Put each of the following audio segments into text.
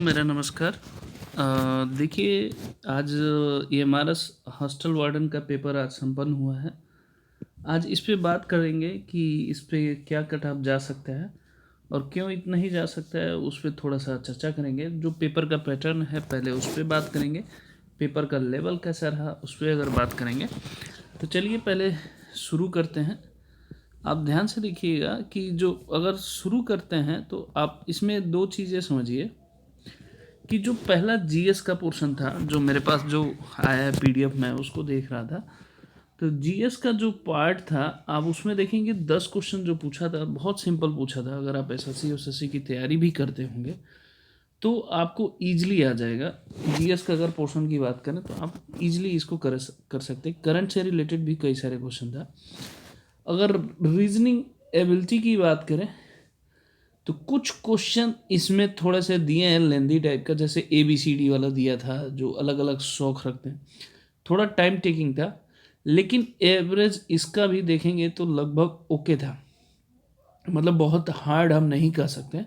मेरा नमस्कार। देखिए, आज ये हमारा हॉस्टल वार्डन का पेपर आज संपन्न हुआ है। आज इस पे बात करेंगे कि इस पे क्या कट ऑफ जा सकता है और क्यों इतना ही जा सकता है, उस पे थोड़ा-सा चर्चा करेंगे। जो पेपर का पैटर्न है पहले उस पे बात करेंगे, पेपर का लेवल कैसा रहा उस पे अगर बात करेंगे। तो चलिए पहले शुरू करते हैं। आप ध्यान से देखिएगा कि जो अगर शुरू करते हैं तो आप इसमें 2 चीज़ें समझिए कि जो पहला जीएस का पोर्शन था, जो मेरे पास जो आया है पीडीएफ, मैं उसको देख रहा था। तो जीएस का जो पार्ट था, आप उसमें देखेंगे 10 क्वेश्चन जो पूछा था, बहुत सिंपल पूछा था। अगर आप एसएससी एसएससी की तैयारी भी करते होंगे तो आपको ईजिली आ जाएगा। जीएस का अगर पोर्शन की बात करें तो आप ईजिली इसको कर सकते हैं। करंट से रिलेटेड भी कई सारे क्वेश्चन था। अगर रीजनिंग एबिलिटी की बात करें तो कुछ क्वेश्चन इसमें थोड़े से दिए हैं लेंदी टाइप का, जैसे ए बी सी डी वाला दिया था, जो अलग अलग शौक रखते हैं। थोड़ा टाइम टेकिंग था, लेकिन एवरेज इसका भी देखेंगे तो लगभग ओके था। मतलब बहुत हार्ड हम नहीं कह सकते,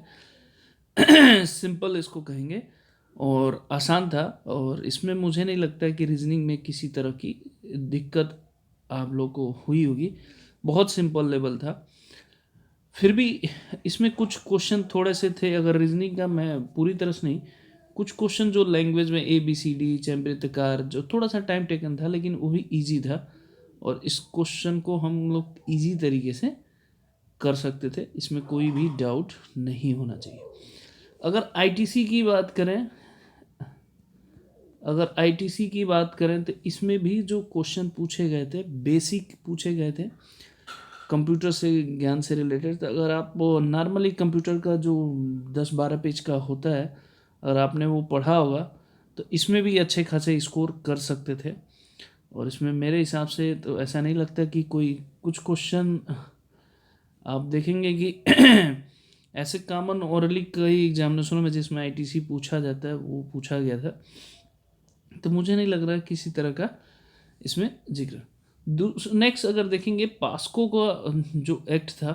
सिंपल इसको कहेंगे, और आसान था। और इसमें मुझे नहीं लगता कि रीजनिंग में किसी तरह की दिक्कत आप लोग को हुई होगी। बहुत सिंपल लेवल था। फिर भी इसमें कुछ क्वेश्चन थोड़े से थे, अगर रीजनिंग का मैं पूरी तरह से नहीं, कुछ क्वेश्चन जो लैंग्वेज में ए बी सी डी चैम्बृतकार, जो थोड़ा सा टाइम टेकन था, लेकिन वो भी इजी था। और इस क्वेश्चन को हम लोग इजी तरीके से कर सकते थे, इसमें कोई भी डाउट नहीं होना चाहिए। अगर आईटीसी की बात करें अगर आईटीसी की बात करें तो इसमें भी जो क्वेश्चन पूछे गए थे, बेसिक पूछे गए थे, कंप्यूटर से ज्ञान से रिलेटेड। तो अगर आप वो नॉर्मली कंप्यूटर का जो 10-12 पेज का होता है, अगर आपने वो पढ़ा होगा तो इसमें भी अच्छे खासे स्कोर कर सकते थे। और इसमें मेरे हिसाब से तो ऐसा नहीं लगता कि कोई कुछ क्वेश्चन आप देखेंगे कि ऐसे कॉमन ओरली कई एग्जामिनेशनों में जिसमें आईटीसी पूछा जाता है वो पूछा गया था। तो मुझे नहीं लग रहा है किसी तरह का इसमें जिक्र। नेक्स्ट अगर देखेंगे, पास्को का जो एक्ट था,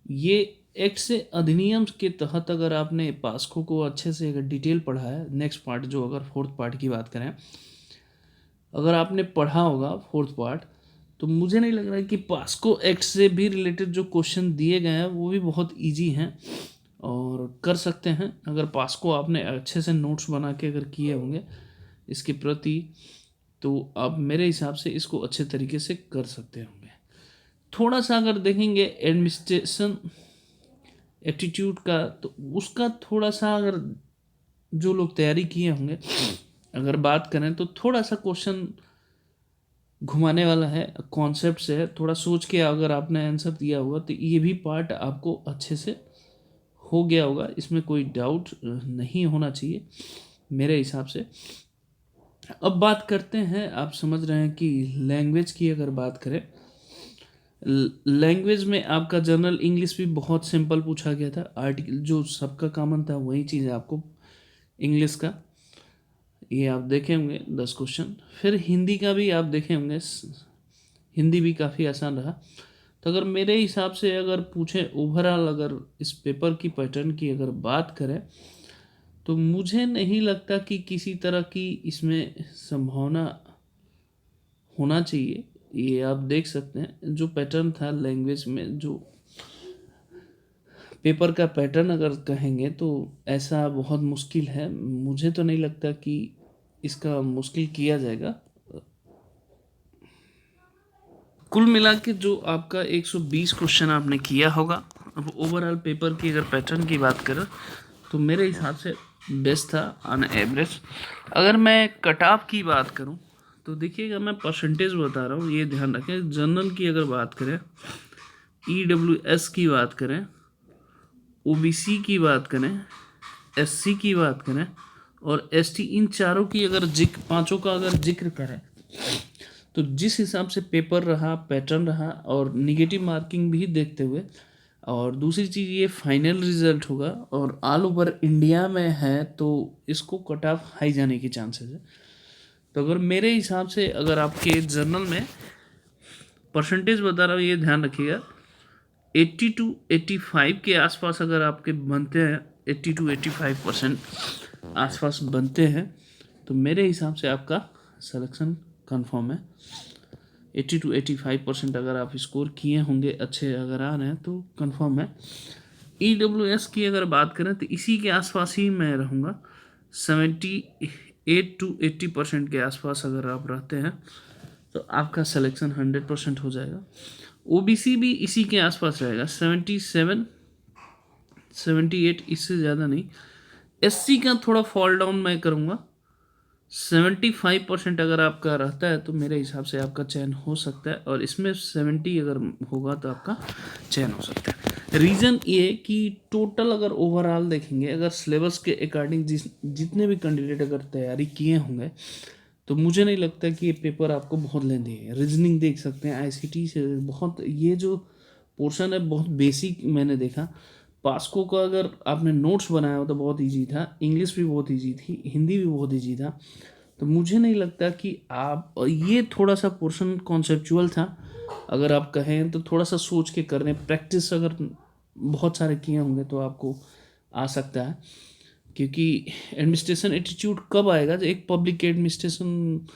ये एक्ट से अधिनियम के तहत अगर आपने पास्को को अच्छे से अगर डिटेल पढ़ा है, नेक्स्ट पार्ट जो अगर फोर्थ पार्ट की बात करें, अगर आपने पढ़ा होगा फोर्थ पार्ट, तो मुझे नहीं लग रहा है कि पास्को एक्ट से भी रिलेटेड जो क्वेश्चन दिए गए हैं वो भी बहुत इजी हैं और कर सकते हैं। अगर पास्को आपने अच्छे से नोट्स बना के अगर किए होंगे इसके प्रति, तो आप मेरे हिसाब से इसको अच्छे तरीके से कर सकते होंगे। थोड़ा सा अगर देखेंगे एडमिनिस्ट्रेशन एप्टीट्यूड का, तो उसका थोड़ा सा अगर जो लोग तैयारी किए होंगे अगर बात करें तो थोड़ा सा क्वेश्चन घुमाने वाला है, कॉन्सेप्ट से है। थोड़ा सोच के अगर आपने आंसर दिया होगा तो ये भी पार्ट आपको अच्छे से हो गया होगा, इसमें कोई डाउट नहीं होना चाहिए मेरे हिसाब से। अब बात करते हैं, आप समझ रहे हैं कि लैंग्वेज की अगर बात करें, लैंग्वेज में आपका जनरल इंग्लिश भी बहुत सिंपल पूछा गया था। आर्टिकल जो सबका कॉमन था वही चीज़ है आपको इंग्लिश का, ये आप देखे होंगे 10 क्वेश्चन। फिर हिंदी का भी आप देखे होंगे, हिंदी भी काफ़ी आसान रहा। तो अगर मेरे हिसाब से अगर पूछें ओवरऑल, अगर इस पेपर की पैटर्न की अगर बात करें, तो मुझे नहीं लगता कि किसी तरह की इसमें संभावना होना चाहिए। ये आप देख सकते हैं जो पैटर्न था लैंग्वेज में, जो पेपर का पैटर्न अगर कहेंगे तो ऐसा बहुत मुश्किल है। मुझे तो नहीं लगता कि इसका मुश्किल किया जाएगा। कुल मिला के जो आपका 120 क्वेश्चन आपने किया होगा, अब ओवरऑल पेपर की अगर पैटर्न की बात करें तो मेरे हिसाब से बेस्ट था ऑन एवरेज। अगर मैं कट ऑफ की बात करूं तो देखिएगा, मैं परसेंटेज बता रहा हूं, ये ध्यान रखें। जनरल की अगर बात करें, ईडब्ल्यूएस की बात करें, ओबीसी की बात करें, एससी की बात करें और एसटी, इन चारों की अगर पांचों का अगर जिक्र करें, तो जिस हिसाब से पेपर रहा, पैटर्न रहा, और निगेटिव मार्किंग भी देखते हुए, और दूसरी चीज़ ये फाइनल रिजल्ट होगा और ऑल ओवर इंडिया में है, तो इसको कट ऑफ हाई जाने की चांसेस है। तो अगर मेरे हिसाब से अगर आपके जर्नल में परसेंटेज बता रहा हूँ, ये ध्यान रखिएगा, 80 to 85 के आसपास अगर आपके बनते हैं 80 to 85% आसपास बनते हैं, तो मेरे हिसाब से आपका सिलेक्शन कंफर्म है। 80 to 85% अगर आप स्कोर किए होंगे, अच्छे अगर आ रहे हैं तो कंफर्म है। EWS की अगर बात करें तो इसी के आसपास ही मैं रहूँगा। 78 to 80% के आसपास अगर आप रहते हैं तो आपका सिलेक्शन 100% हो जाएगा। OBC भी इसी के आसपास रहेगा, 77 78, इससे ज़्यादा नहीं। SC का थोड़ा फॉल डाउन मैं करूँगा, 75% अगर आपका रहता है तो मेरे हिसाब से आपका चयन हो सकता है, और इसमें 70 अगर होगा तो आपका चयन हो सकता है। रीज़न ये कि टोटल अगर ओवरऑल देखेंगे, अगर सिलेबस के अकॉर्डिंग जितने भी कैंडिडेट अगर तैयारी किए होंगे, तो मुझे नहीं लगता कि ये पेपर आपको बहुत लेंदी है। रीजनिंग देख सकते हैं, ICT से बहुत, ये जो पोर्शन है बहुत बेसिक मैंने देखा। पास्को का अगर आपने नोट्स बनाया हो तो बहुत इजी था, इंग्लिश भी बहुत इजी थी, हिंदी भी बहुत इजी था। तो मुझे नहीं लगता कि आप, ये थोड़ा सा पोर्शन कॉन्सेप्चुअल था, अगर आप कहें तो थोड़ा सा सोच के कर रहे हैं, प्रैक्टिस अगर बहुत सारे किए होंगे तो आपको आ सकता है। क्योंकि एडमिनिस्ट्रेशन एटीट्यूड कब आएगा, जब एक पब्लिक एडमिनिस्ट्रेशन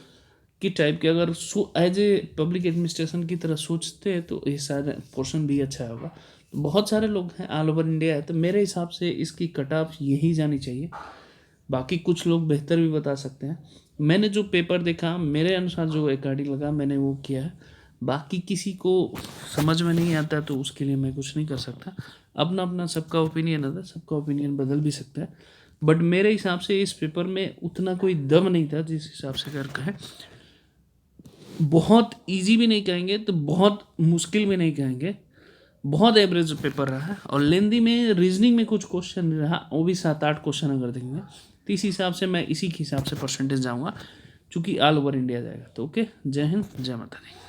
की टाइप के अगर एज ए पब्लिक एडमिनिस्ट्रेशन की तरह सोचते हैं तो ये सारे पोर्शन भी अच्छा होगा। तो बहुत सारे लोग हैं, ऑल ओवर इंडिया है, तो मेरे हिसाब से इसकी कट ऑफ यही जानी चाहिए। बाकी कुछ लोग बेहतर भी बता सकते हैं। मैंने जो पेपर देखा, मेरे अनुसार जो अकॉर्डिंग लगा मैंने वो किया है। बाकी किसी को समझ में नहीं आता तो उसके लिए मैं कुछ नहीं कर सकता। अपना अपना सबका ओपिनियन आता है, सबका ओपिनियन बदल भी सकता है। बट मेरे हिसाब से इस पेपर में उतना कोई दम नहीं था जिस हिसाब से कर कहे। बहुत इजी भी नहीं कहेंगे तो बहुत मुश्किल भी नहीं कहेंगे, बहुत एवरेज पेपर रहा है। और लेंदी में रीजनिंग में कुछ क्वेश्चन रहा, वो भी 7-8 क्वेश्चन अगर देखेंगे तो इस हिसाब से मैं इसी के हिसाब से परसेंटेज जाऊँगा, चूँकि ऑल ओवर इंडिया जाएगा। तो ओके, जय हिंद, जय माता दी।